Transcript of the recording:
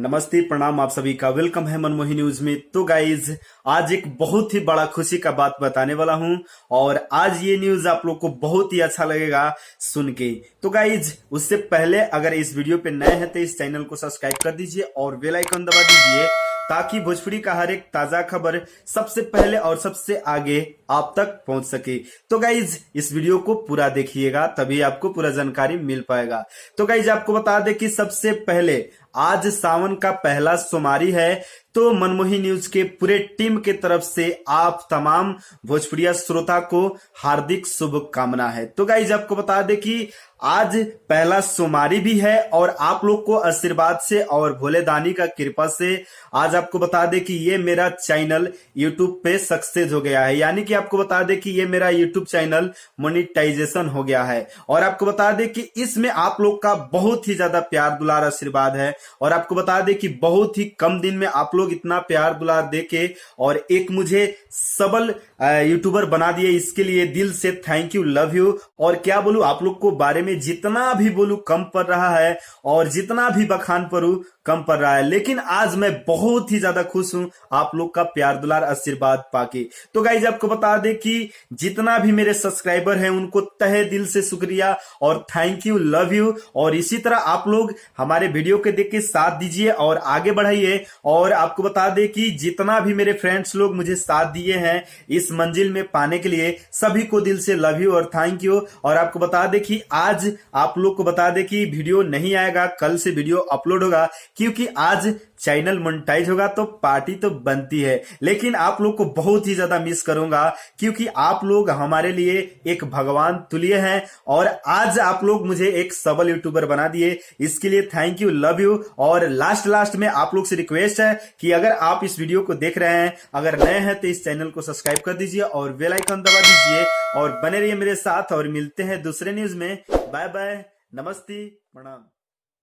नमस्ते प्रणाम आप सभी का वेलकम है मनमोही न्यूज में। तो गाइज आज एक बहुत ही बड़ा खुशी का बात बताने वाला हूं और आज ये न्यूज आप लोग को बहुत ही अच्छा लगेगा सुन के। तो गाइज उससे पहले अगर इस वीडियो पे नए हैं तो इस चैनल को सब्सक्राइब कर दीजिए और बेल आइकन दबा दीजिए ताकि भोजपुरी का हर एक ताजा खबर सबसे पहले और सबसे आगे आप तक पहुंच सके। तो गाइज इस वीडियो को पूरा देखिएगा तभी आपको पूरा जानकारी मिल पाएगा। तो गाइज आपको बता दें कि सबसे पहले आज सावन का पहला सोमवारी है, तो मनमोही न्यूज के पूरे टीम के तरफ से आप तमाम भोजपुरिया श्रोता को हार्दिक शुभकामना है। तो गाइज आपको बता दें कि आज पहला सोमवारी भी है और आप लोग को आशीर्वाद से और भोले दानी का कृपा से आज आपको बता दें कि ये मेरा चैनल यूट्यूब पे सक्सेस हो गया है, यानी कि आपको बता दें कि ये मेरा यूट्यूब चैनल मोनेटाइजेशन हो गया है। और आपको बता दें कि इसमें आप लोग का बहुत ही ज्यादा प्यार दुलार आशीर्वाद है और आपको बता दें कि बहुत ही कम दिन में आप लोग इतना प्यार दुलार देके और एक मुझे सबल यूट्यूबर बना दिए, इसके लिए दिल से थैंक यू, लव यू। और क्या बोलूं, आप लोग को बारे में जितना भी बोलूं कम पड़ रहा है और जितना भी बखान करूं कम पड़ रहा है, लेकिन आज मैं बहुत ही ज्यादा खुश हूं आप लोग का प्यार दुलार आशीर्वाद पाके। तो गाइज आपको बता दें कि जितना भी मेरे सब्सक्राइबर हैं उनको तहे दिल से शुक्रिया और थैंक यू, लव यू। और इसी तरह आप लोग हमारे वीडियो के देख के साथ दीजिए और आगे बढ़ाइए। और आपको बता दें कि जितना भी मेरे फ्रेंड्स लोग मुझे साथ दिए हैं इस मंजिल में पाने के लिए, सभी को दिल से लव यू और थैंक यू। और आपको बता दें कि आज आप लोग को बता दें कि वीडियो नहीं आएगा, कल से वीडियो अपलोड होगा, क्योंकि आज चैनल मोनेटाइज होगा तो पार्टी तो बनती है। लेकिन आप लोग को बहुत ही ज्यादा मिस करूंगा क्योंकि आप लोग हमारे लिए एक भगवान तुल्य हैं और आज आप लोग मुझे एक सबल यूट्यूबर बना दिए, इसके लिए थैंक यू, लव यू। और लास्ट में आप लोग से रिक्वेस्ट है कि अगर आप इस वीडियो को देख रहे हैं, अगर नए हैं तो इस चैनल को सब्सक्राइब कर दीजिए और बेल आइकन दबा दीजिए और बने रहिए मेरे साथ। और मिलते हैं दूसरे न्यूज में। बाय बाय, नमस्ते, प्रणाम।